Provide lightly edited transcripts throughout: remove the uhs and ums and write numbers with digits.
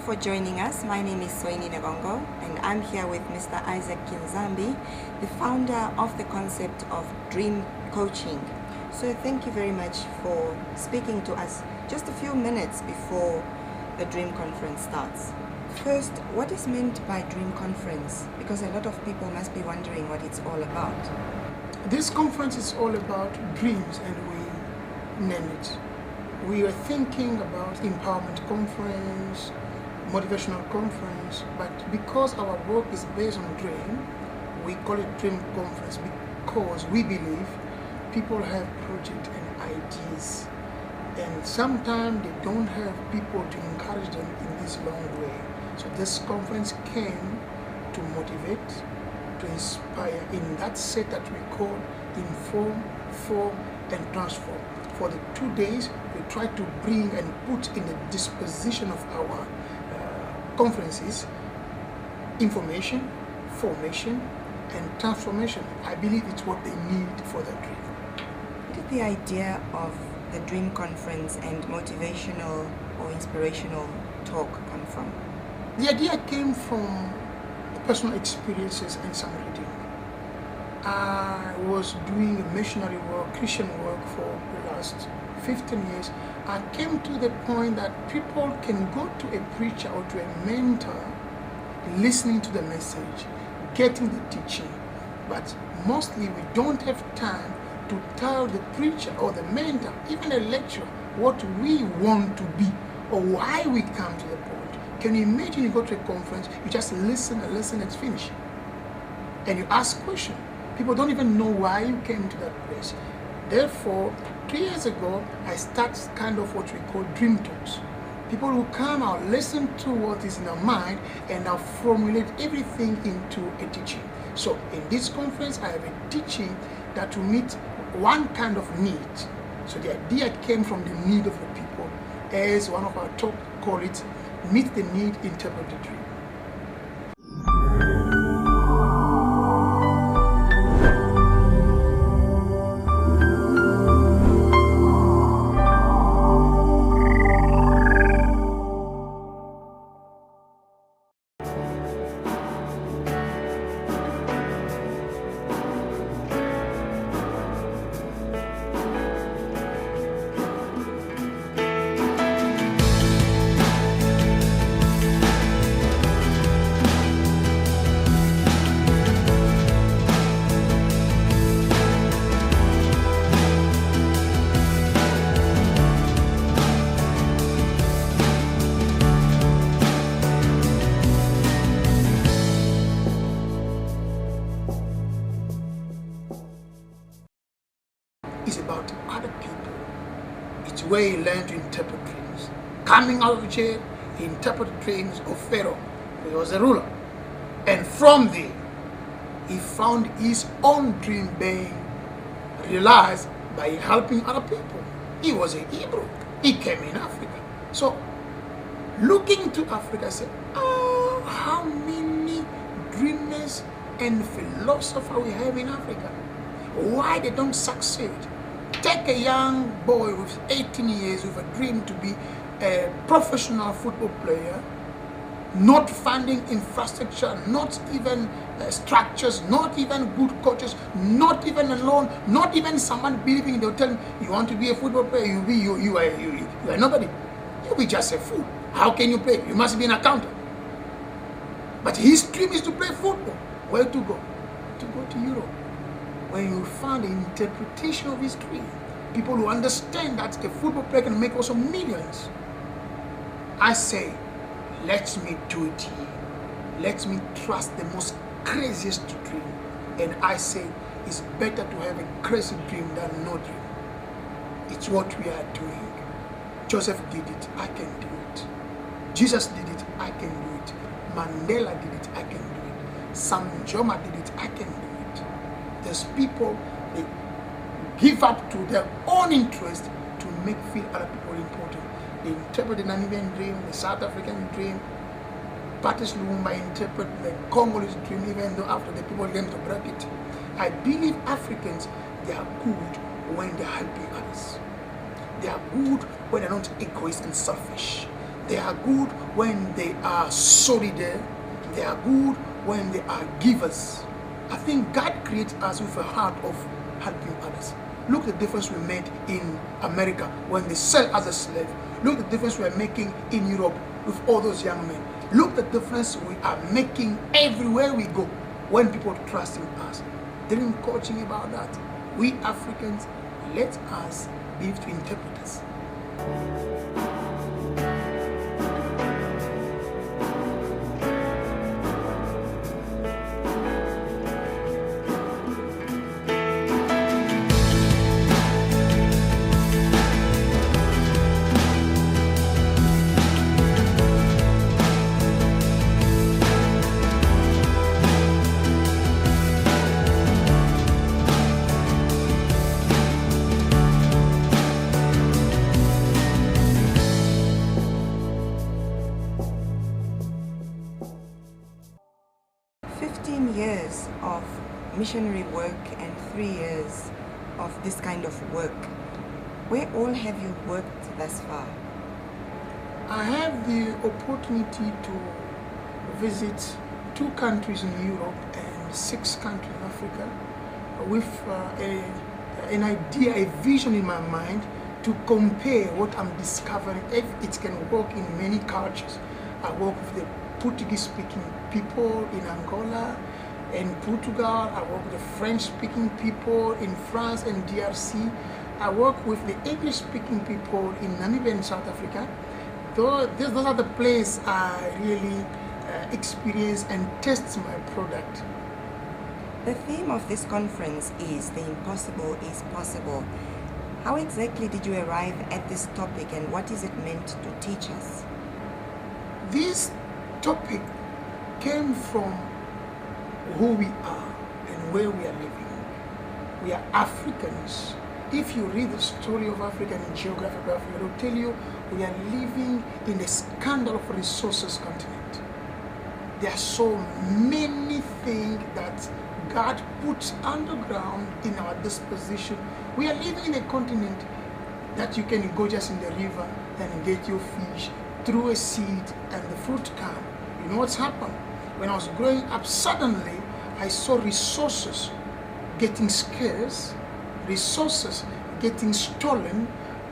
for joining us. My name is Soini Nagongo and I'm here with Mr. Isaac Kiinzambi, the founder of the concept of dream coaching. So thank you very much for speaking to us just a few minutes before the dream conference starts. First, what is meant by dream conference? Because a lot of people must be wondering what it's all about. This conference is all about dreams, and we name it. We are thinking about empowerment conference, motivational conference, but because our work is based on dream, we call it dream conference because we believe people have projects and ideas, and sometimes they don't have people to encourage them in this long way. So this conference came to motivate, to inspire in that set that we call inform, form, and transform. For the 2 days, we try to bring and put in the disposition of our conferences information, formation, and transformation. I believe it's what they need for their dream. Where did the idea of the dream conference and motivational or inspirational talk come from? The idea came from personal experiences and some reading. I was doing missionary work, Christian work for the last 15 years. I came to the point that people can go to a preacher or to a mentor, listening to the message, getting the teaching, but mostly we don't have time to tell the preacher or the mentor, even a lecturer, what we want to be or why we come to the point. Can you imagine you go to a conference, you just listen and listen and finish, and you ask questions. People don't even know why you came to that place. Therefore, 2 years ago, I started kind of what we call dream talks. People who come out, listen to what is in their mind, and now formulate everything into a teaching. So in this conference, I have a teaching that will meet one kind of need. So the idea came from the need of the people, as one of our talk call it, meet the need, interpret the dream. It's about other people. It's where he learned to interpret dreams. Coming out of jail, he interpreted dreams of Pharaoh. He was a ruler. And from there, he found his own dream being realized by helping other people. He was a Hebrew. He came in Africa. So, looking to Africa, I said, oh, how many dreamers and philosophers we have in Africa. Why they don't succeed? Take a young boy with 18 years with a dream to be a professional football player, not funding infrastructure, not even structures, not even good coaches, not even a loan, not even someone believing they'll tell him, you want to be a football player, you are nobody. You'll be just a fool. How can you play? You must be an accountant. But his dream is to play football. Where to go? To go to Europe, where you find the interpretation of his dream. People who understand that a football player can make also millions. I say, let me do it here. Let me trust the most craziest dream. And I say, it's better to have a crazy dream than no dream. It's what we are doing. Joseph did it, I can do it. Jesus did it, I can do it. Mandela did it, I can do it. Sam Joma did it, I can do it. There's people, they give up to their own interest to make feel other people important. They interpret the Namibian dream, the South African dream. Patrice Lumumba interpret the Congolese dream, even though after the people came to break it. I believe Africans, they are good when they're helping others. They are good when they're not egoist and selfish. They are good when they are solidarity. They are good when they are givers. I think God creates us with a heart of helping others. Look at the difference we made in America when they sell us as a slave. Look at the difference we are making in Europe with all those young men. Look at the difference we are making everywhere we go when people trust in us. Dream coaching about that. We Africans, let us be interpreters. 15 years of missionary work and 3 years of this kind of work. Where all have you worked thus far? I have the opportunity to visit 2 countries in Europe and 6 countries in Africa with an idea, a vision in my mind to compare what I'm discovering if it can work in many cultures. I work with the Portuguese-speaking people in Angola and Portugal. I work with the French-speaking people in France and DRC. I work with the English-speaking people in Namibia and South Africa. Those are the places I really experience and test my product. The theme of this conference is "The Impossible is Possible." How exactly did you arrive at this topic and what is it meant to teach us? This topic came from who we are and where we are living. We are Africans. If you read the story of Africa and geography of Africa, it will tell you we are living in a scandal of resources continent. There are so many things that God puts underground in our disposition. We are living in a continent that you can go just in the river and get your fish, through a seed, and the fruit come. You know what's happened? When I was growing up, suddenly I saw resources getting scarce, resources getting stolen.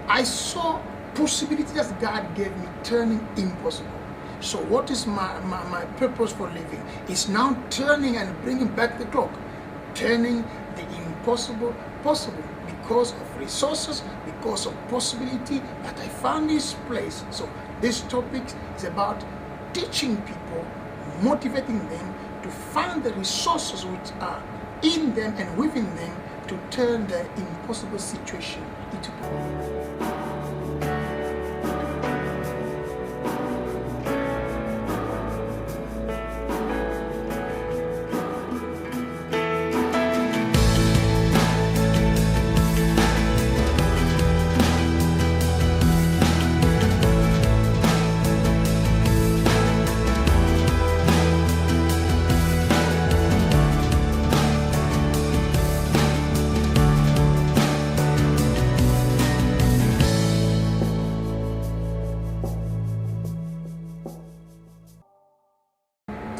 I saw possibilities that God gave me turning impossible. So what is my purpose for living? Is now turning and bringing back the clock, turning the impossible possible because of resources, because of possibility that I found this place. So this topic is about teaching people, motivating them to find the resources which are in them and within them to turn the impossible situation into possible.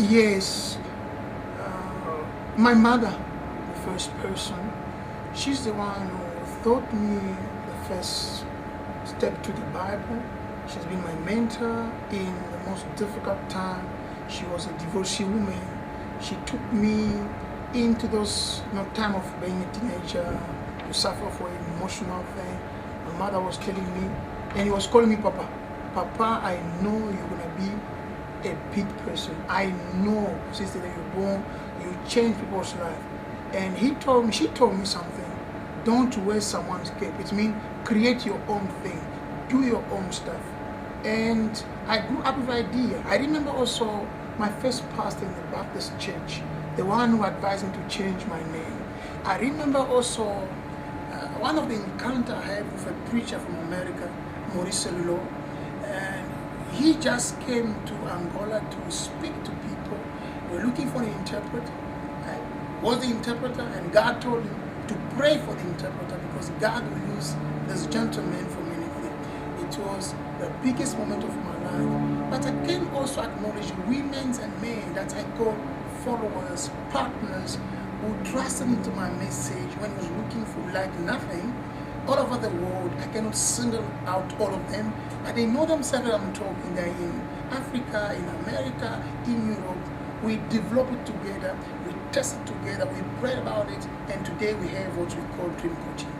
Yes, my mother, the first person, she's the one who taught me the first step to the Bible. She's been my mentor in the most difficult time. She was a divorcee woman. She took me into those time of being a teenager to suffer for emotional pain. My mother was telling me, and he was calling me Papa. Papa, I know you're gonna be a big person. I know, sister, that you're born, you change people's life. And she told me something. Don't wear someone's cape. It means create your own thing, do your own stuff. And I grew up with an idea. I remember also my first pastor in the Baptist church, the one who advised me to change my name. I remember also one of the encounters I had with a preacher from America, Maurice Lelo. He just came to Angola to speak to people. They were looking for an interpreter. I was the interpreter, and God told him to pray for the interpreter because God will use this gentleman for many things. It it was the biggest moment of my life. But I can also acknowledge women and men that I call followers, partners, who trusted into my message when I was looking for like nothing. All over the world, I cannot single out all of them, but they know themselves that I'm talking. They're in Africa, in America, in Europe. We develop it together, we test it together, we pray about it, and today we have what we call dream coaching.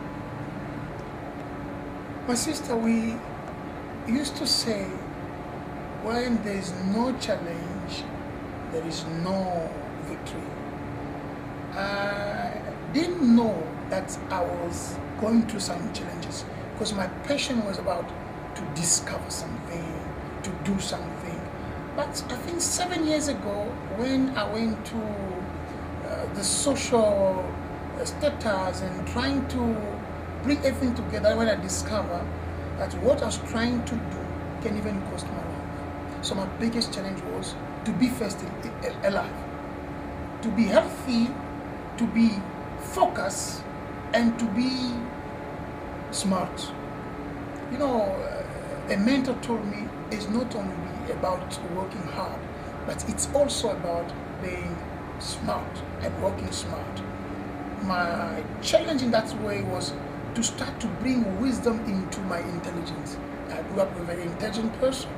My sister, we used to say, when there is no challenge, there is no victory. I didn't know that I was going through some challenges because my passion was about to discover something, to do something. But I think 7 years ago, when I went to the social status and trying to bring everything together, when I discovered that what I was trying to do can even cost my life. So my biggest challenge was to be first alive, to be healthy, to be focused, and to be smart. You know, a mentor told me it's not only about working hard, but it's also about being smart and working smart. My challenge in that way was to start to bring wisdom into my intelligence. I grew up a very intelligent person.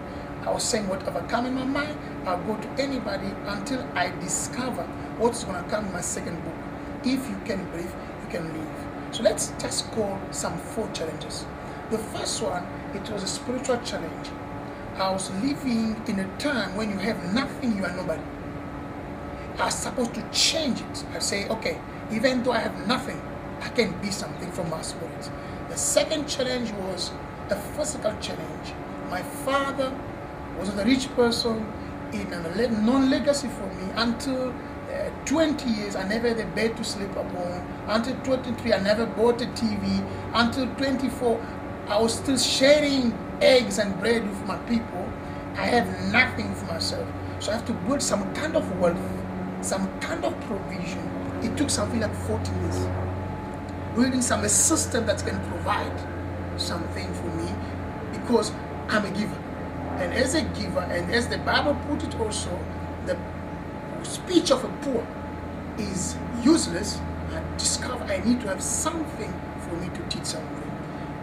I was saying whatever come in my mind, I'll go to anybody until I discover what's going to come in my second book. If you can breathe, you can live. So let's just call some 4 challenges. The first one, it was a spiritual challenge. I was living in a time when you have nothing, you are nobody. I was supposed to change it. I say, okay, even though I have nothing, I can be something from my spirit. The second challenge was a physical challenge. My father was a rich person in a non-legacy for me until 20 years. I never had a bed to sleep upon. Until 23, I never bought a TV. Until 24, I was still sharing eggs and bread with my people. I have nothing for myself. So I have to build some kind of wealth, some kind of provision. It took something like 40 years. Building some system that can provide something for me because I'm a giver. And as a giver, and as the Bible put it also, the speech of a poor is useless. I discovered I need to have something for me to teach something.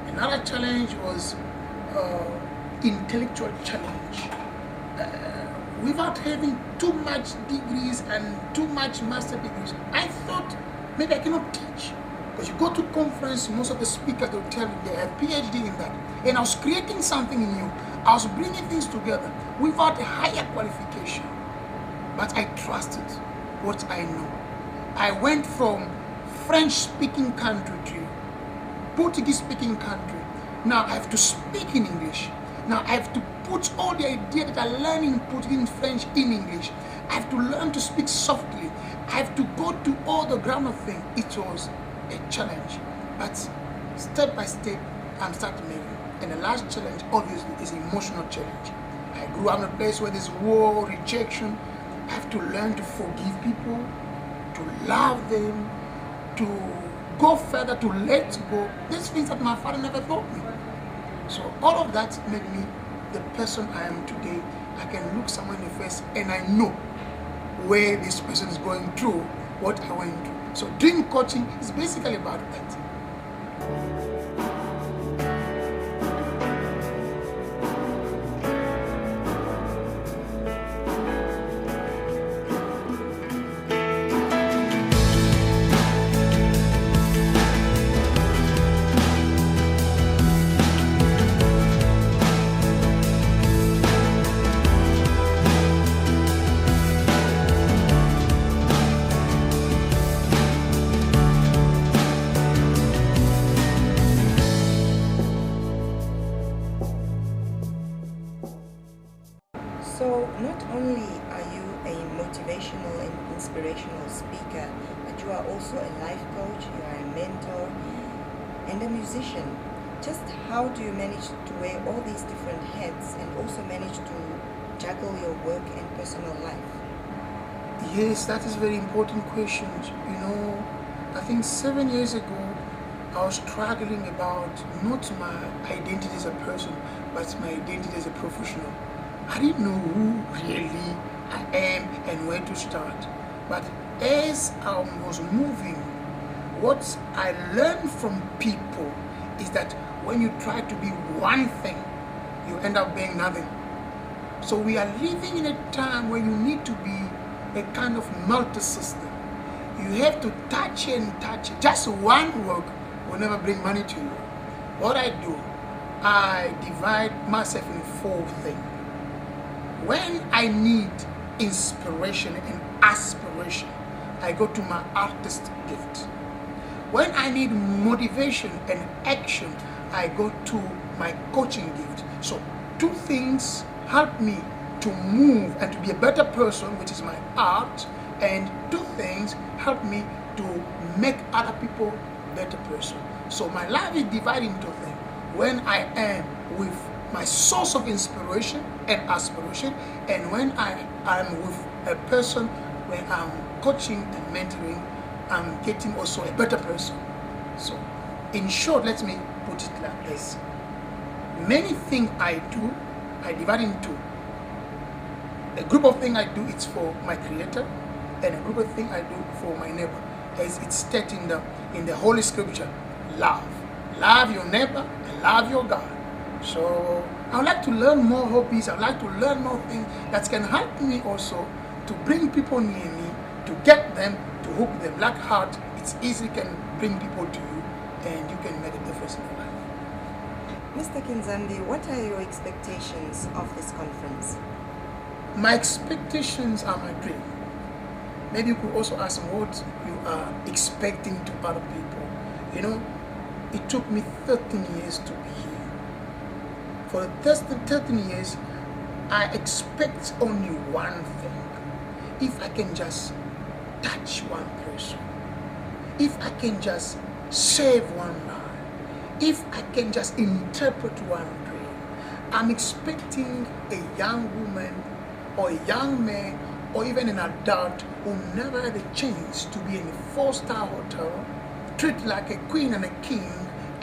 Another challenge was intellectual challenge. Without having too much degrees and too much master degrees, I thought maybe I cannot teach. Because you go to conference, most of the speakers will tell you they have PhD in that. And I was creating something new. I was bringing things together without a higher qualification. But I trusted what I know. I went from French-speaking country to Portuguese-speaking country. Now I have to speak in English. Now I have to put all the ideas that I learned in Portuguese and French in English. I have to learn to speak softly. I have to go to all the grammar thing. It was a challenge. But step by step, I'm starting moving. And the last challenge, obviously, is emotional challenge. I grew up in a place where there's war, rejection. I have to learn to forgive people, to love them, to go further, to let go. These things that my father never taught me. So all of that made me the person I am today. I can look someone in the face and I know where this person is going through, what I went through. So dream coaching is basically about that. So not only are you a motivational and inspirational speaker, but you are also a life coach, you are a mentor, and a musician. Just how do you manage to wear all these different hats and also manage to juggle your work and personal life? Yes, that is a very important question. You know, I think 7 years ago, I was struggling about not my identity as a person, but my identity as a professional. I didn't know who really I am and where to start. But as I was moving, what I learned from people is that when you try to be one thing, you end up being nothing. So we are living in a time where you need to be a kind of multi-system. You have to touch and touch. Just one work will never bring money to you. What I do, I divide myself in 4 things. When I need inspiration and aspiration, I go to my artist gift. When I need motivation and action, I go to my coaching gift. So 2 things help me to move and to be a better person, which is my art, and 2 things help me to make other people better person. So my life is divided into things. When I am with my source of inspiration and aspiration, and when I am with a person when I'm coaching and mentoring, I'm getting also a better person. So in short, let me put it like this. Many things I do, I divide into a group of things I do, it's for my creator, and a group of things I do for my neighbor. As it's stated in the Holy Scripture, love. Love your neighbor and love your God. So I would like to learn more hobbies. I would like to learn more things that can help me also to bring people near me, to get them, to hook them. Like heart, it's easy, can bring people to you, and you can make a difference in your life. Mr. Kiinzambi, what are your expectations of this conference? My expectations are my dream. Maybe you could also ask what you are expecting to other people. You know, it took me 13 years to be here. For the 13 years, I expect only one thing. If I can just touch one person, if I can just save one life, if I can just interpret one dream, I'm expecting a young woman or a young man or even an adult who never had a chance to be in a 4-star hotel, treated like a queen and a king,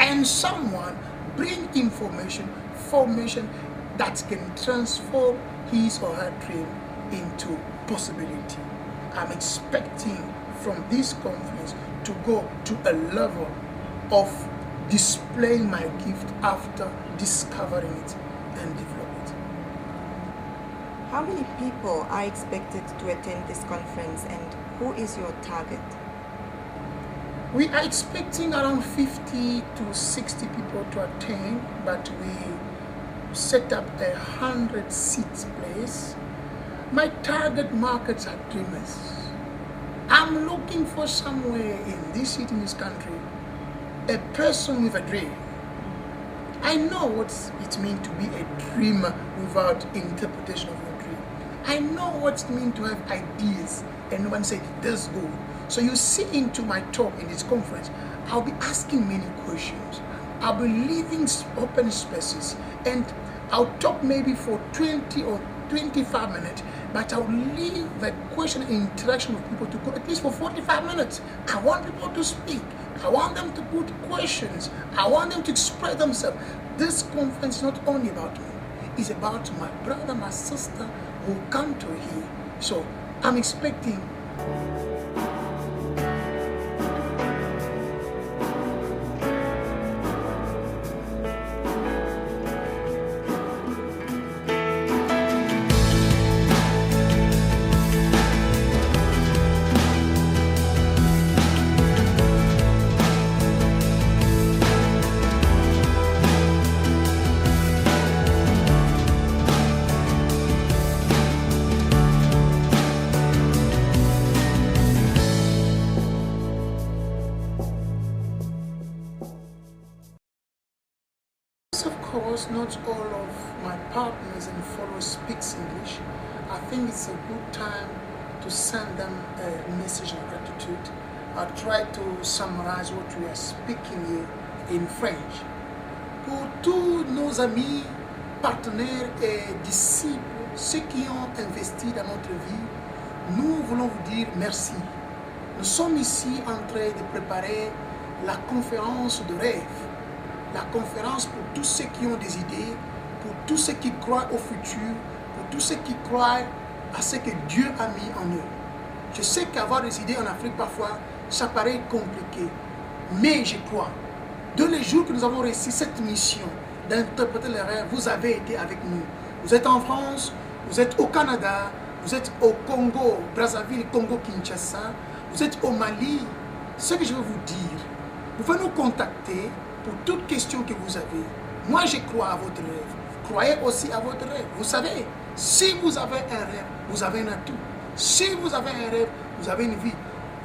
and someone bring information, formation that can transform his or her dream into possibility. I'm expecting from this conference to go to a level of displaying my gift after discovering it and develop it. How many people are expected to attend this conference, and who is your target? We are expecting around 50 to 60 people to attend, but we set up 100 seats place. My target markets are dreamers. I'm looking for somewhere in this city, in this country, a person with a dream. I know what it means to be a dreamer without interpretation of your dream. I know what it means to have ideas and no one said this good. So you see into my talk in this conference, I'll be asking many questions. I'll be leaving open spaces, and I'll talk maybe for 20 or 25 minutes, but I'll leave the question and interaction with people to go at least for 45 minutes. I want people to speak. I want them to put questions. I want them to express themselves. This conference is not only about me. It's about my brother, my sister who come to here. So I'm expecting not all of my partners and followers speaks English. I think it's a good time to send them a message of gratitude. I'll try to summarize what we are speaking here in French. Pour tous nos amis, partenaires et disciples, ceux qui ont investi dans notre vie, nous voulons vous dire merci. Nous sommes ici en train de préparer la conférence de rêve. La conférence pour tous ceux qui ont des idées, pour tous ceux qui croient au futur, pour tous ceux qui croient à ce que Dieu a mis en eux. Je sais qu'avoir des idées en Afrique, parfois, ça paraît compliqué. Mais je crois, dans les jours que nous avons réussi cette mission d'interpréter les rêves, vous avez été avec nous. Vous êtes en France, vous êtes au Canada, vous êtes au Congo, Brazzaville, Congo, Kinshasa, vous êtes au Mali. Ce que je veux vous dire, vous pouvez nous contacter pour toute question que vous avez. Moi, je crois à votre rêve. Croyez aussi à votre rêve. Vous savez, si vous avez un rêve, vous avez un atout. Si vous avez un rêve, vous avez une vie.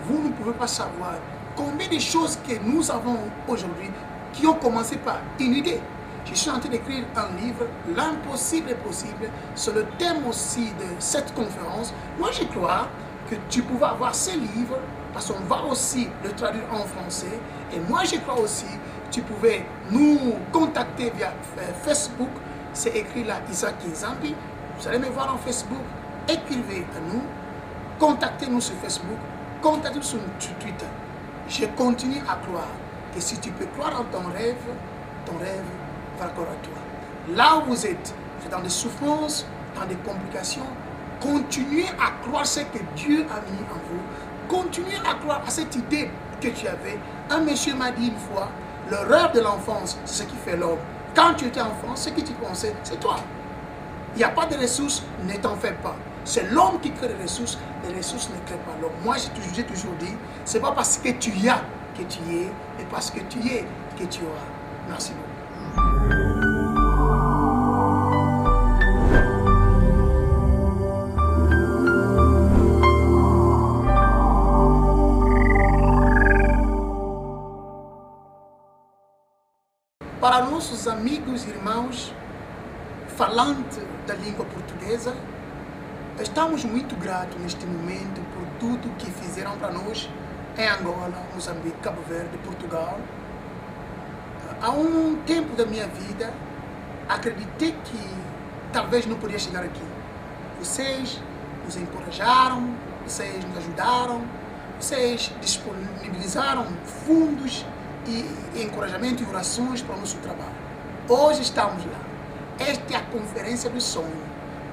Vous ne pouvez pas savoir combien de choses que nous avons aujourd'hui qui ont commencé par une idée. Je suis en train d'écrire un livre, L'impossible est possible, c'est le thème aussi de cette conférence. Moi, je crois que tu pouvais avoir ce livre, parce qu'on va aussi le traduire en français. Et moi, je crois aussi que tu pouvais nous contacter via Facebook. C'est écrit là, Isaac Kiinzambi. Vous allez me voir en Facebook. Écrivez à nous. Contactez-nous sur Facebook. Contactez-nous sur Twitter. Je continue à croire que si tu peux croire en ton rêve va croire à toi. Là où vous êtes dans des souffrances, dans des complications, continuez à croire ce que Dieu a mis en vous. Continuez à croire à cette idée que tu avais. Un monsieur m'a dit une fois, le rêve de l'enfance, c'est ce qui fait l'homme. Quand tu étais enfant, ce que tu pensais, c'est toi. Il n'y a pas de ressources, ne t'en fais pas. C'est l'homme qui crée les ressources ne créent pas l'homme. Moi, j'ai toujours dit, c'est pas parce que tu y as que tu y es, mais parce que tu y es que tu auras. Merci beaucoup. Para nossos amigos e irmãos falantes da língua portuguesa, estamos muito gratos neste momento por tudo que fizeram para nós em Angola, Moçambique, Cabo Verde, Portugal. Há um tempo da minha vida, acreditei que talvez não podia chegar aqui. Vocês nos encorajaram, vocês nos ajudaram, vocês disponibilizaram fundos e encorajamento e orações para o nosso trabalho. Hoje estamos lá. Esta é a conferência do sonho.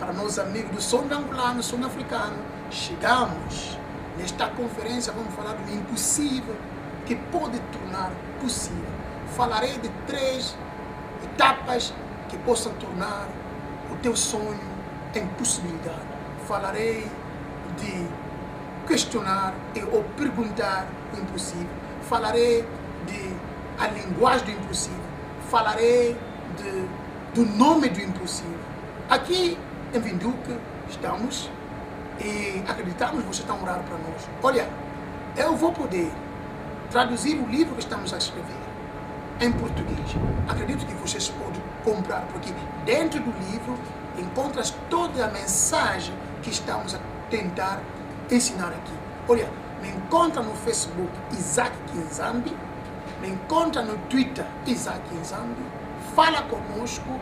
Para nós amigos do sonho angolano, sonho africano, chegamos. Nesta conferência vamos falar do impossível que pode tornar possível. Falarei de 3 etapas que possam tornar o teu sonho em possibilidade. Falarei de questionar ou perguntar o impossível. Falarei de a linguagem do impossível. Falarei do nome do impossível. Aqui em Windhoek estamos e acreditamos que vocês estão orando para nós. Olha, eu vou poder traduzir o livro que estamos a escrever em português. Acredito que vocês podem comprar, porque dentro do livro encontras toda a mensagem que estamos a tentar ensinar aqui. Olha, me encontra no Facebook Isaac Kiinzambi, me encontra no Twitter Isaac Kiinzambi, fala conosco,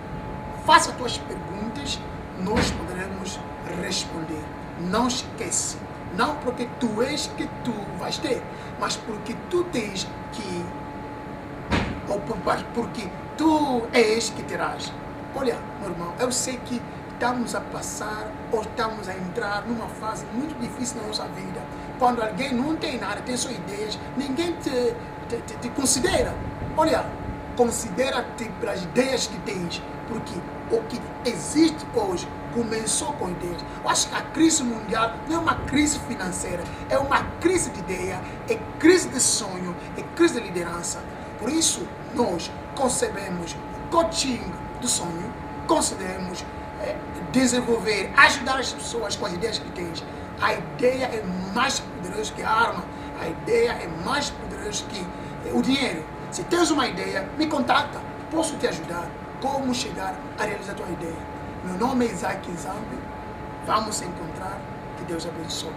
faça tuas perguntas, nós poderemos responder. Não esquece, não porque tu és que tu vais ter, mas porque tu tens que, ou porque tu és que terás. Olha, meu irmão, eu sei que estamos a passar ou estamos a entrar numa fase muito difícil na nossa vida. Quando alguém não tem nada, tem só ideias, ninguém te considera. Olha, considera-te pelas ideias que tens, porque o que existe hoje começou com ideias. Eu acho que a crise mundial não é uma crise financeira, é uma crise de ideia, é crise de sonho, é crise de liderança. Por isso, nós concebemos o coaching do sonho, concebemos desenvolver, ajudar as pessoas com as ideias que tens. A ideia é mais poderosa que a arma, a ideia é mais poderosa que o dinheiro. Se tens uma ideia, me contacta, posso te ajudar. Como chegar a realizar a tua ideia? Meu nome é Isaac Kiinzambi. Vamos se encontrar. Que Deus abençoe.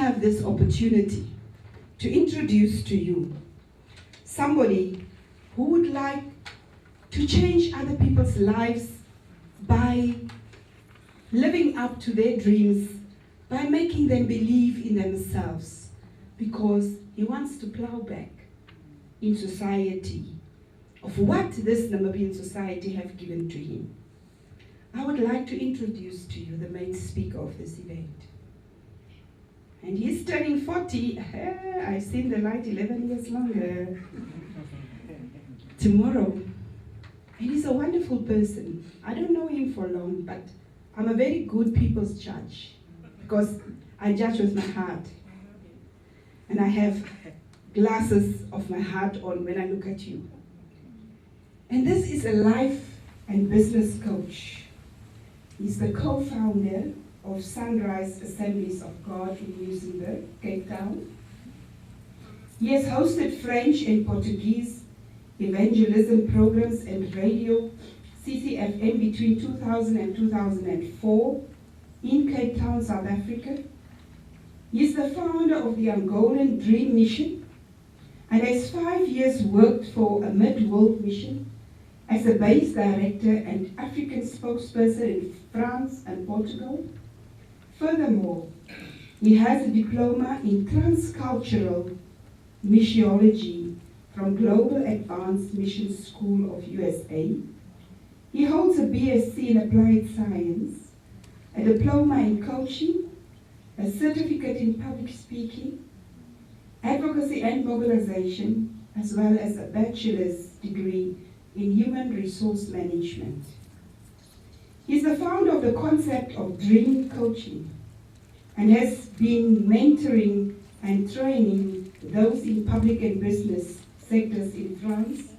have this opportunity to introduce to you somebody who would like to change other people's lives by living up to their dreams, by making them believe in themselves, because he wants to plow back in society of what this Namibian society have given to him. I would like to introduce to you the main speaker of this event. And he's turning 40. I've seen the light 11 years longer. Tomorrow. And he's a wonderful person. I don't know him for long, but I'm a very good people's judge, because I judge with my heart. And I have glasses of my heart on when I look at you. And this is a life and business coach. He's the co-founder of Sunrise Assemblies of God in Muizenberg, Cape Town. He has hosted French and Portuguese evangelism programs and radio CCFM between 2000 and 2004 in Cape Town, South Africa. He is the founder of the Angolan Dream Mission and has 5 years worked for a mid-world mission as a base director and African spokesperson in France and Portugal. Furthermore, he has a diploma in transcultural missiology from Global Advanced Mission School of USA. He holds a BSc in Applied Science, a diploma in coaching, a certificate in public speaking, advocacy and mobilization, as well as a bachelor's degree in human resource management. He's the founder of the concept of dream coaching and has been mentoring and training those in public and business sectors in France,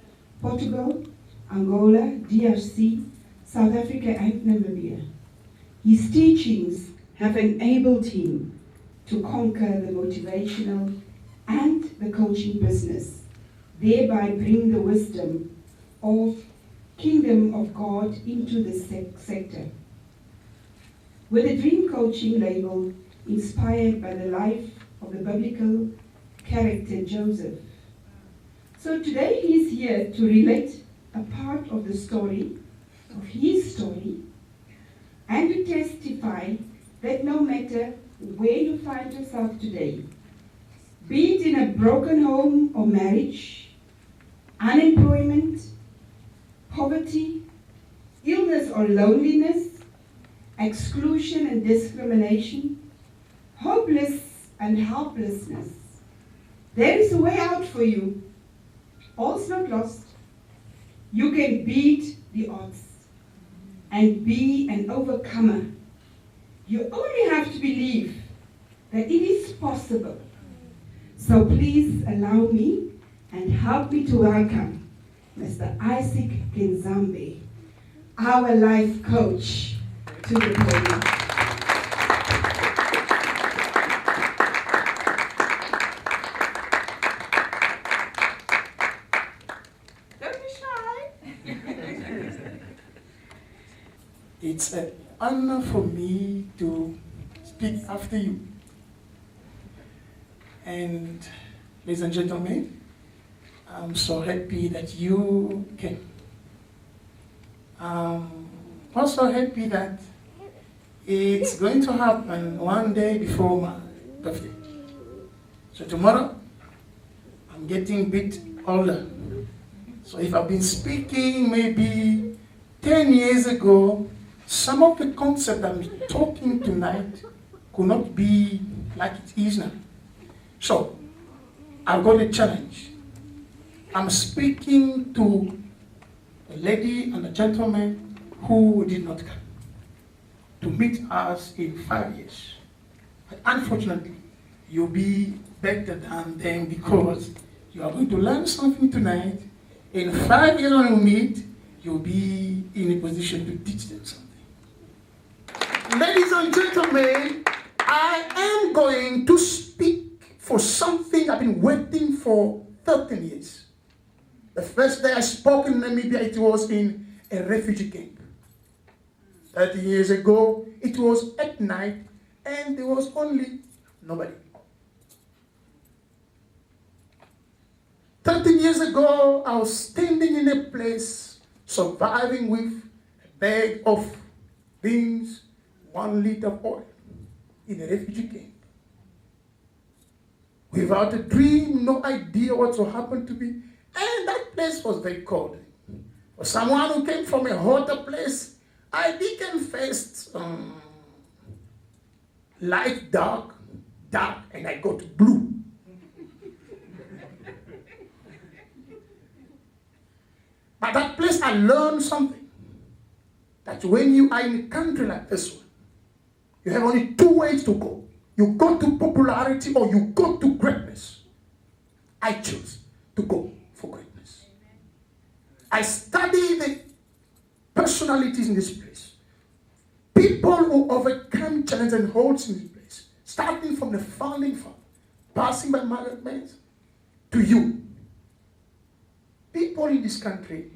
Portugal, Angola, DRC, South Africa, and Namibia. His teachings have enabled him to conquer the motivational and the coaching business, thereby bring the wisdom of Kingdom of God into the sector. With a dream coaching label inspired by the life of the biblical character Joseph. So today he's here to relate a part of the story, of his story, and to testify that no matter where you find yourself today, be it in a broken home or marriage, unemployment, poverty, illness or loneliness, exclusion and discrimination, hopeless and helplessness, there is a way out for you. All's not lost. You can beat the odds and be an overcomer. You only have to believe that it is possible. So please allow me and help me to welcome Mr. Isaac Kiinzambi, our life coach, to the podium. It's an honor for me to speak after you. And ladies and gentlemen, I'm so happy that you came. I'm also happy that it's going to happen one day before my birthday. So tomorrow, I'm getting a bit older. So if I've been speaking maybe 10 years ago, some of the concepts I'm talking tonight could not be like it is now. So, I've got a challenge. I'm speaking to a lady and a gentleman who did not come to meet us in 5 years. But unfortunately, you'll be better than them because you are going to learn something tonight. In 5 years when we meet, you'll be in a position to teach them something. Ladies and gentlemen, I am going to speak for something I've been waiting for 13 years. The first day I spoke in Namibia, it was in a refugee camp. 30 years ago, it was at night and there was only nobody. 13 years ago, I was standing in a place, surviving with a bag of beans, 1 liter of oil in a refugee camp. Without a dream, no idea what will happen to me. And that place was very cold. For someone who came from a hotter place, I became first light dark, and I got blue. But that place I learned something. That when you are in a country like this one, you have only 2 ways to go. You go to popularity or you go to greatness. I chose to go for greatness. I study the personalities in this place. People who overcome challenges and holds in this place. Starting from the founding father, passing by Margaret Mead to you. People in this country,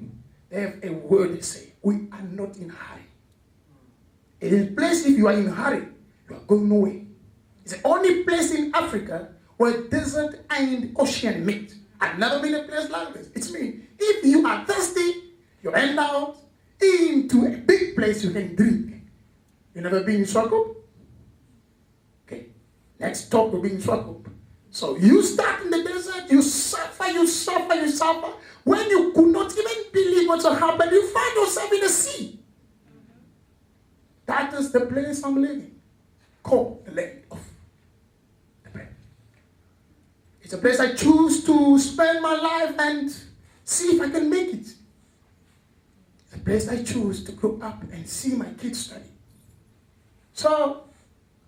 they have a word they say, we are not in a hurry. It is a place if you are in a hurry, you are going nowhere. It's the only place in Africa where desert and ocean meet. I've never been in a place like this. It's me. If you are thirsty, you end out into a big place you can drink. You never been in Swakop? Okay. Next talk will be in Swakop. So you start in the desert, you suffer, you suffer, you suffer. When you could not even believe what will happen, you find yourself in the sea. That is the place I'm living, called the land of the bread. It's a place I choose to spend my life and see if I can make it. It's a place I choose to grow up and see my kids study. So,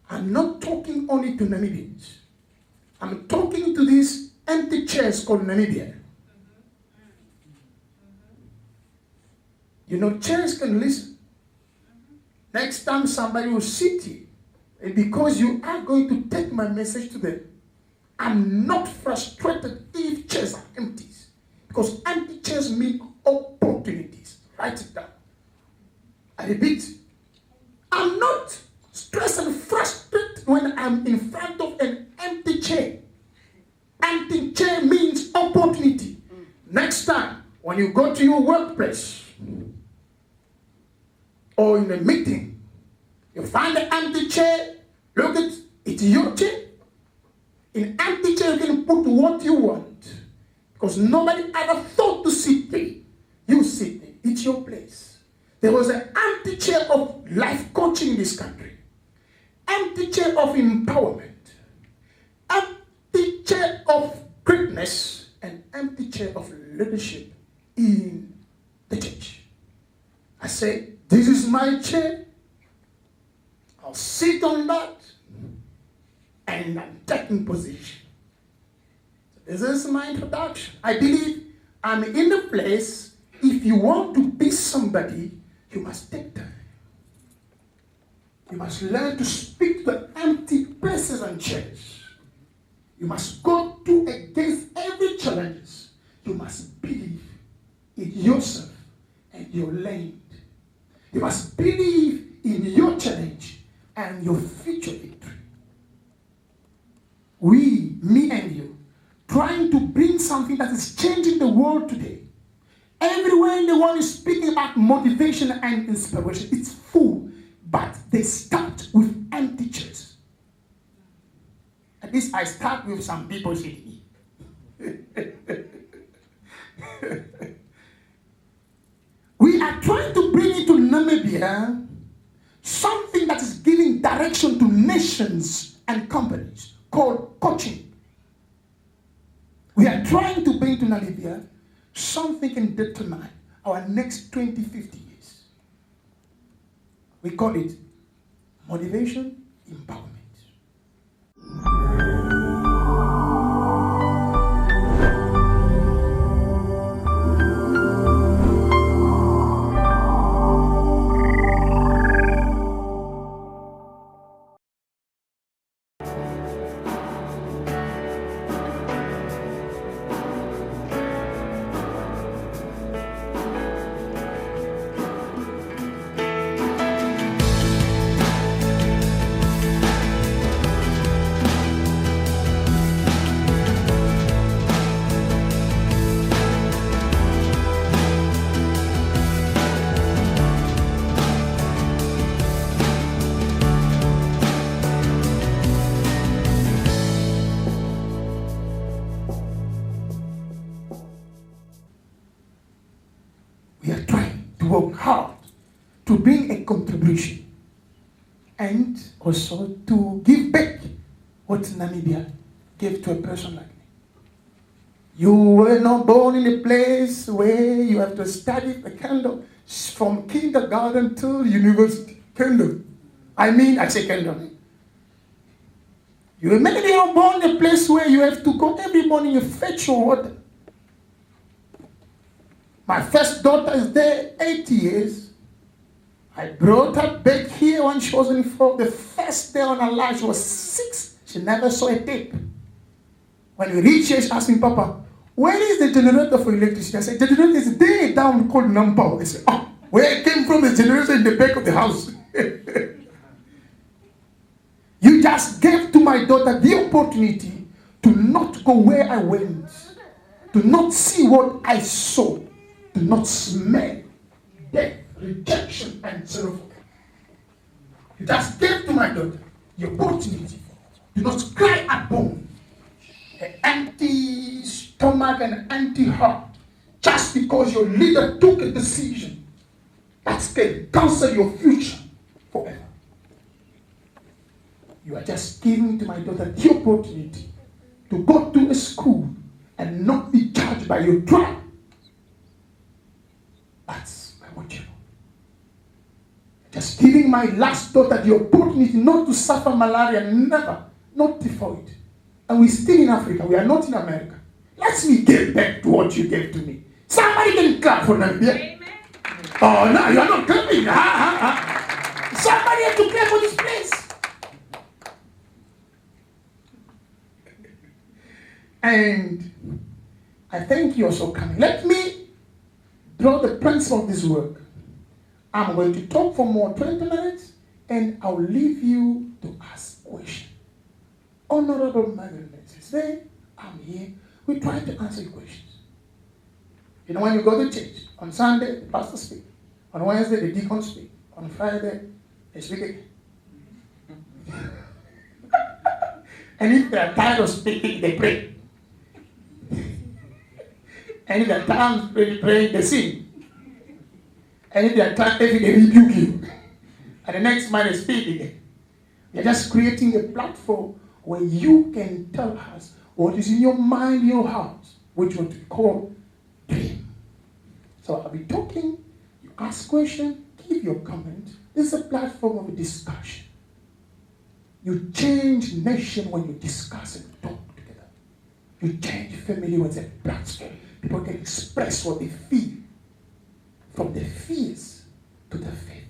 I'm not talking only to Namibians. I'm talking to these empty chairs called Namibia. You know, chairs can listen. Next time somebody will sit here, and because you are going to take my message to them, I'm not frustrated if chairs are empty. Because empty chairs mean opportunities. Write it down. I repeat, I'm not stressed and frustrated when I'm in front of an empty chair. Empty chair means opportunity. Next time, when you go to your workplace or in a meeting, you find an empty chair, look at it, it's your chair. In empty chair, you can put what you want. Because nobody ever thought to sit there. You sit there, it's your place. There was an empty chair of life coaching in this country. Empty chair of empowerment. Empty chair of greatness. And empty chair of leadership in the church. I say, this is my chair. I'll sit on that. And I'm taking position. So this is my introduction. I believe I'm in the place. If you want to be somebody, you must take time. You must learn to speak to empty places and chairs. You must go to against every challenge. You must believe in yourself and your land. You must believe in your challenge and your future victory. We, me and you, trying to bring something that is changing the world today. Everywhere in the world is speaking about motivation and inspiration. It's full, but they start with empty chairs. At least I start with some people sitting here. We are trying to bring into Namibia something that is giving direction to nations and companies called coaching. We are trying to bring to Namibia something can determine our next 20, 50 years. We call it motivation, empowerment. to bring a contribution and also to give back what Namibia gave to a person like me. You were not born in a place where you have to study the candle from kindergarten till university. Candle. I say candle. You were maybe not born in a place where you have to go every morning and fetch your water. My first daughter is there 8 years. I brought her back here when she was in 4. The first day on her life, she was 6. She never saw a tape. When we reached here, she asked me, Papa, where is the generator for electricity? I said, the generator is there down called Nampo. They said, oh, where it came from, the generator in the back of the house. You just gave to my daughter the opportunity to not go where I went, to not see what I saw, to not smell death, rejection, and sorrow. You just gave to my daughter the opportunity to not cry at home, an empty stomach and an empty heart, just because your leader took a decision that can cancel your future forever. You are just giving to my daughter the opportunity to go to a school and not be judged by your tribe. That's what you know. Just giving my last daughter the opportunity not to suffer malaria, never, not typhoid. And we're still in Africa, we are not in America. Let me get back to what you gave to me. Somebody can clap for Namibia. Amen. Oh no, you are not clapping. Somebody has to clap for this place. And I thank you also coming. Let me draw the principle of this work. I'm going to talk for more 20 minutes and I'll leave you to ask questions. Honorable magnets, today I'm here. We try to answer your questions. You know, when you go to church, on Sunday, the pastor speaks. On Wednesday, the deacon speaks. On Friday, they speak again. And if they are tired of speaking, they pray. And if they are tired of praying, they sing. And if they are tired, they rebuke you. And the next man is speaking again. They're just creating a platform where you can tell us what is in your mind, your heart, which what we call dream. So I'll be talking, you ask questions, give your comment. This is a platform of a discussion. You change nation when you discuss and talk together. You change family when it's a platform. People can express what they feel. From the fears to the faith.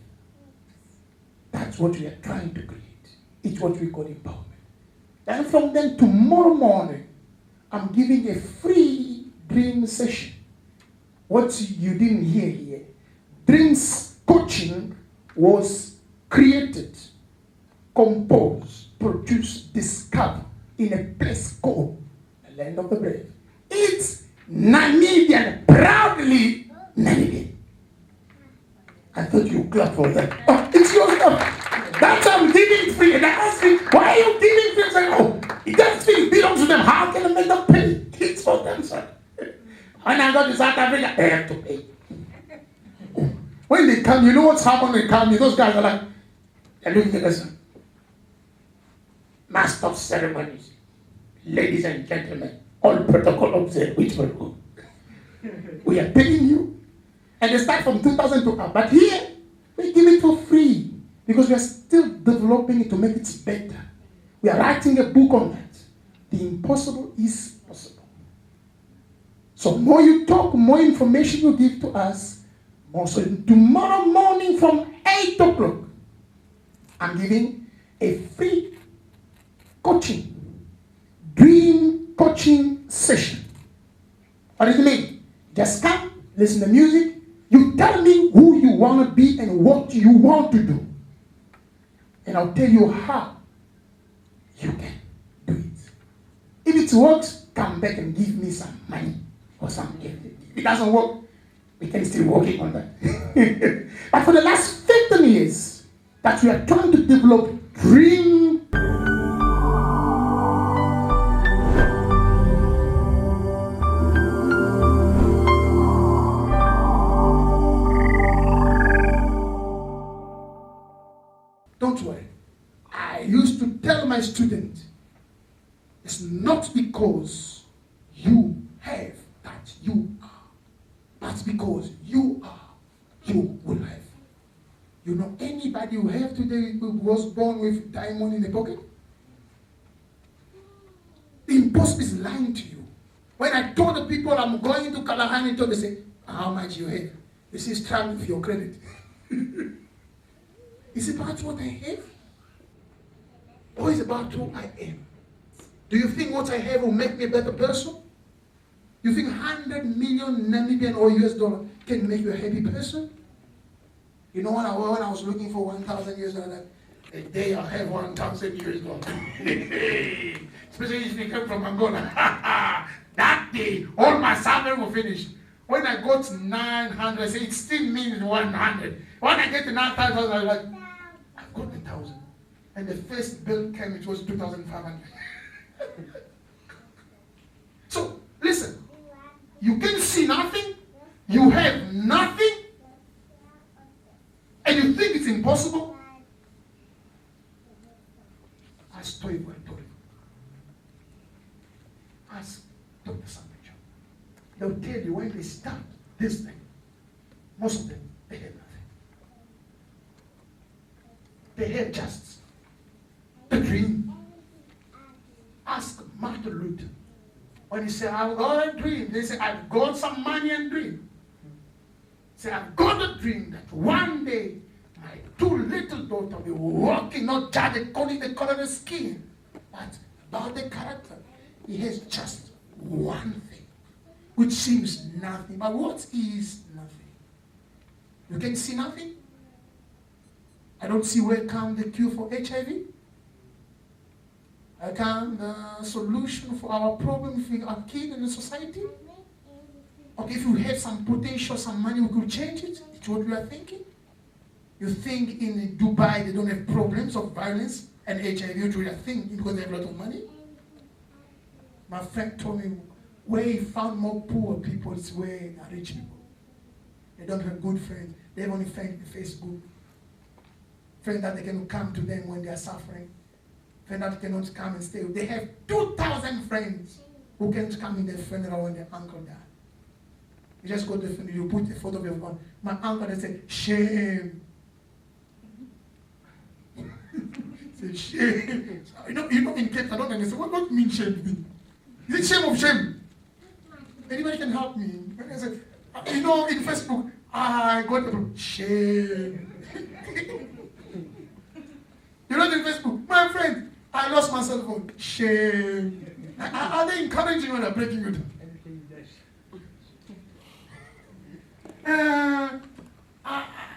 That's what we are trying to create. It's what we call empowerment. And from then tomorrow morning, I'm giving a free dream session. What you didn't hear here, dreams coaching was created, composed, produced, discovered in a place called the land of the brave. It's Namibian, proudly Namibian. I thought you clap for that. Oh, it's your stuff. That's how I'm giving free. And I asked me, why are you giving free? I said, oh, that free belongs to them. How can I make them pay? It's for them, sir. When I go to South Africa, they have to pay. When they come, you know what's happened when they come? Those guys are like, they're looking at us. Master of ceremonies, ladies and gentlemen, all protocol observed, which will go. We are paying you. And they start from 2,000 to up. But here, we give it for free. Because we are still developing it to make it better. We are writing a book on that. The impossible is possible. So more you talk, more information you give to us, more. So tomorrow morning from 8 o'clock, I'm giving a free coaching, dream coaching session. What does it mean? Just come, listen to music. You tell me who you want to be and what you want to do. And I'll tell you how you can do it. If it works, come back and give me some money or something. If it doesn't work, we can still working on that. But for the last 15 years, that we are trying to develop dream I used to tell my students, it's not because you have that you are, but because you are, you will have. You know anybody who have today who was born with diamond in the pocket? The imposter is lying to you. When I told the people I'm going to Kalahari, they say, how much you have? This is struggling for your credit. Is it about what I have? Or is it about who I am? Do you think what I have will make me a better person? You think 100 million Namibian or US dollar can make you a happy person? You know when I was looking for 1,000 US dollars, a day I have 1,000 US dollars. Especially if you come from Angola. That day, all my salary will finish. When I got 900, I say it still means 100. When I get to 9,000, I was like, I've got 1,000. And the first bill came, it was 2,500. So, listen, you can see nothing, you have nothing, and you think it's impossible. Ask Toy Boy. Ask Dr. Sambicho. They'll tell you when they start this thing, most of them, they have nothing. They have just the dream. Ask Martin Luther. When he said, I've got a dream, they say, I've got some money and dream. Say, I've got a dream that one day my two little daughters will be walking, not judged according to the color of the skin, but about the character. He has just one thing, which seems nothing. But what is nothing? You can see nothing? I don't see where comes the cure for HIV. I come the solution for our problem if we are kid in the society. Okay, if you have some potential, some money, we could change it. It's what we are thinking. You think in Dubai they don't have problems of violence and HIV, which we are thinking because they have a lot of money. My friend told me where he found more poor people is where are rich people. They don't have good friends. They have only friends on Facebook. Friends that they can come to them when they are suffering. Friends that cannot come and stay. They have 2,000 friends who can't come in their funeral when their uncle died. You just go to the funeral, you put a photo of your phone. My uncle, they say, shame. Say, shame. You know, in Cape, I don't understand. What means shame? Is it shame of shame? Anybody can help me? I say, you know, in Facebook, I got a shame. You know, in Facebook, my friend, I lost my cell phone. Shame. Are they encouraging when they're breaking you down?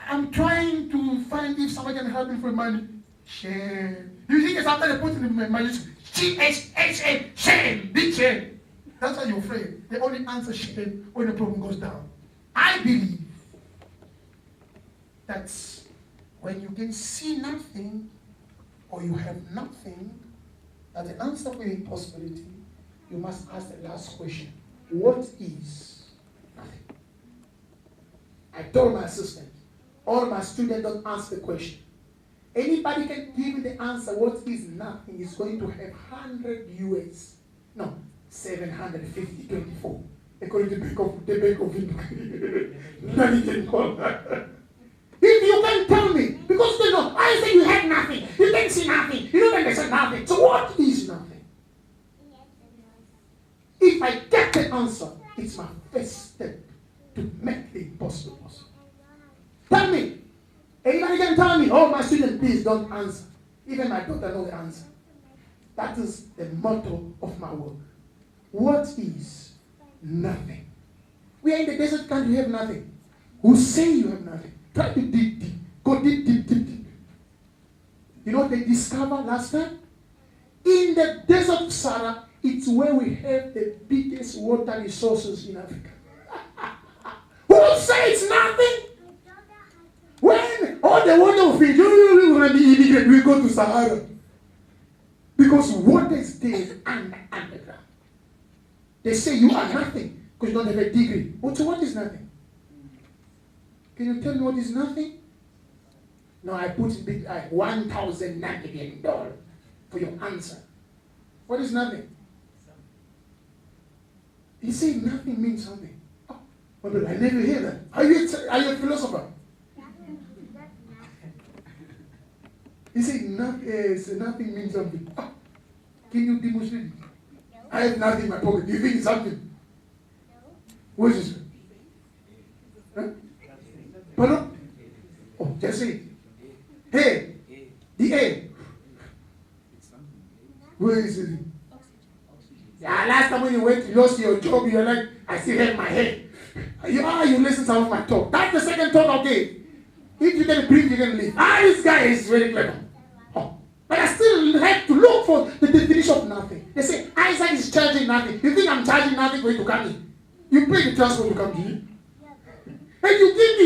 I'm trying to find if somebody can help me for money. Shame. You think it's after they put in my Shame, shame, big shame. That's why you're afraid. They only answer shame when the problem goes down. I believe that when you can see nothing or you have nothing, that the answer for the impossibility, you must ask the last question. What is nothing? I told my assistant, all my students don't ask the question. Anybody can give me the answer, what is nothing, is going to have 100 US. No, 750, 24. According to the bank of windhoek. If you can tell me, because they know, I say you have nothing, you can see nothing, you don't understand nothing. So what is nothing? If I get the answer, it's my first step to make the impossible possible. Tell me. Anybody can tell me, oh, my student, please don't answer. Even my daughter knows the answer. That is the motto of my work. What is nothing? We are in the desert country, you have nothing. Who say you have nothing? Try to dig deep. Go deep, deep, deep, deep. You know what they discovered last time? In the desert of Sahara, it's where we have the biggest water resources in Africa. Who say it's nothing? When all the water of Fiji, we're going to be immigrant, we go to Sahara. Because water is there underground. They say you are nothing because you don't have a degree. So what is nothing? Can you tell me what is nothing? Now I put in big I $1,000 Namibian for your answer. What is nothing? He said nothing means something. Oh, well, I never hear that. Are you a philosopher? He said nothing means something. Oh, can you demonstrate it? I have nothing in my pocket. Do you think it's something? No. What is it? Huh? Pardon? Oh, just say it. Hey, the A. Where is it? Yeah, last time when you went, you lost your job, you're like, I still have my head. You listen to some of my talk. That's the second talk I gave. If you can breathe, you can live. This guy is very clever. Oh. But I still have to look for the definition of nothing. They say, Isaac is charging nothing. You think I'm charging nothing for you to come in? You pay the transport to come here. And you give me,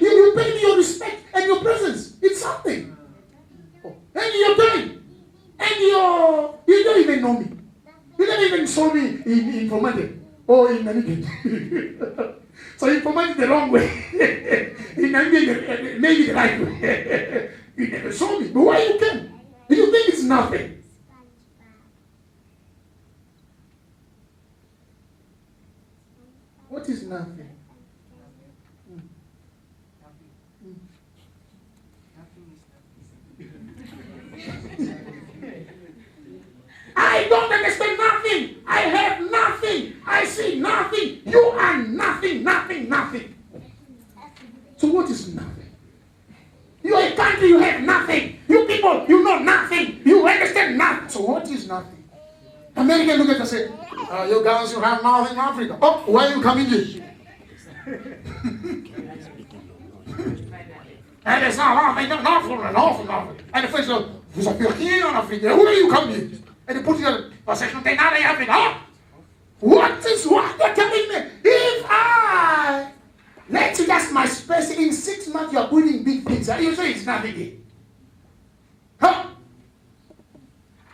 you pay me your respect and your presence. It's something. Oh. And your time. And you don't even know me. You don't even saw me in informatic or in Namibia. So informatic the wrong way. In Namibia, maybe the right way. You never saw me. But why you came? Do you think it's nothing? What is nothing? I don't understand nothing. I have nothing. I see nothing. You are nothing, nothing, nothing. So what is nothing? You are a country, you have nothing. You people, you know nothing. You understand nothing. So what is nothing? American look at us and say, you guys, you have nothing in Africa. Oh, why are you coming here? And it's not nothing. And the first goes, vous avez rien en Afrique. Who are you coming here? And they put it vocês não tem nada em África. What you're telling me? If I let you just my space in 6 months, you're putting big things. You say it's nothing here. Huh?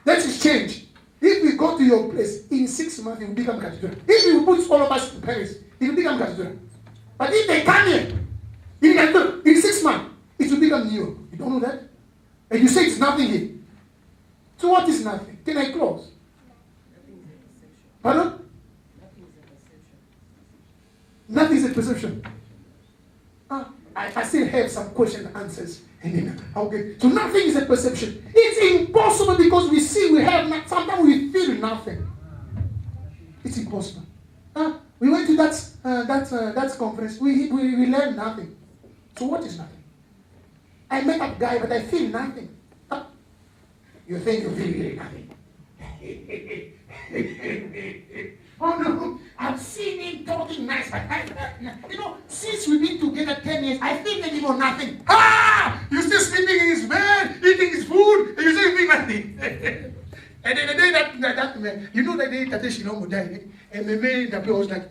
Let's change. If we go to your place in 6 months, it will become cathedral. If we put all of us in Paris, it will become cathedral. But if they come here in 6 months, it will become New York. You don't know that? And you say it's nothing here. So what is nothing? Can I close? Pardon? Nothing is a perception. I still have some question and answers. Okay. So nothing is a perception. It's impossible because we see, we have not, sometimes we feel nothing. It's impossible. We went to that conference. We learned nothing. So what is nothing? I met a guy, but I feel nothing. You think you feel nothing? Oh no, I've seen him talking nice, but since we've been together 10 years, I feel anymore nothing. You're still sleeping in his bed, eating his food, and you still feel nothing. And then the day that man, the day that Shinomu died, and the man that was like,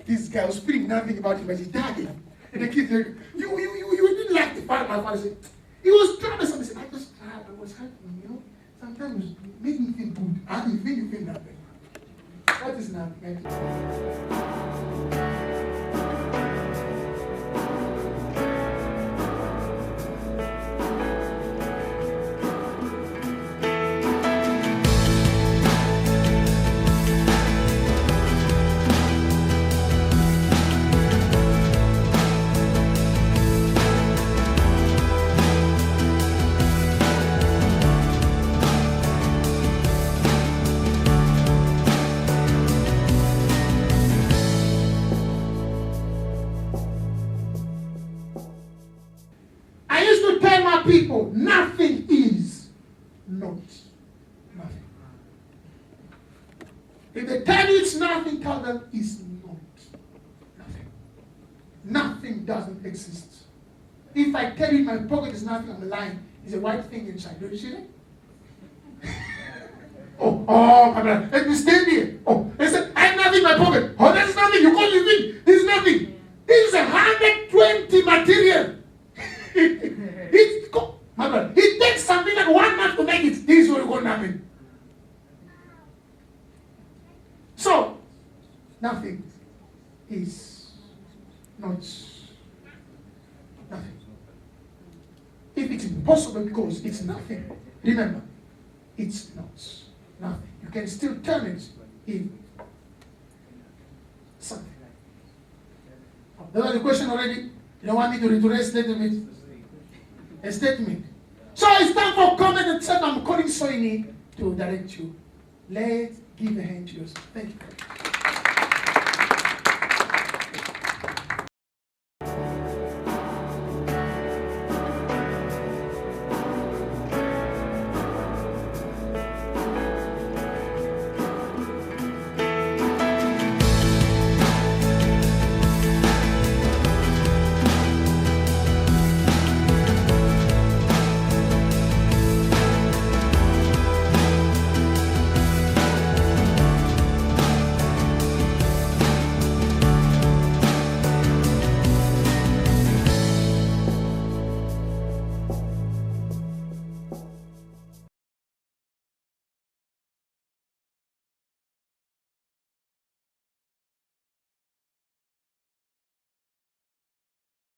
this guy was feeling nothing about him, but he died. And the kids like, you didn't like the father. My father said, he was troublesome. He said, I just tried, but what's happening, Sometimes it makes me feel good. And you feel nothing. What is nothing? People, nothing is not nothing. If they tell you it's nothing, tell them it's not nothing. Nothing doesn't exist. If I tell you my pocket is nothing, I'm lying. There's a white thing inside. Don't you see that? Let me stand here. They said, I have nothing in my pocket. That's nothing. You call it thing. This is nothing. This is 120 material. It takes something like 1 month to make it. This is what going to happen. So, nothing is not nothing. if it's impossible because it's nothing, remember, it's not nothing. You can still turn it in something. There was a question already. You don't want me to reiterate a statement? A statement. So it's time for comment and set. I'm calling Soini to direct you. Let's give a hand to yourself. Thank you.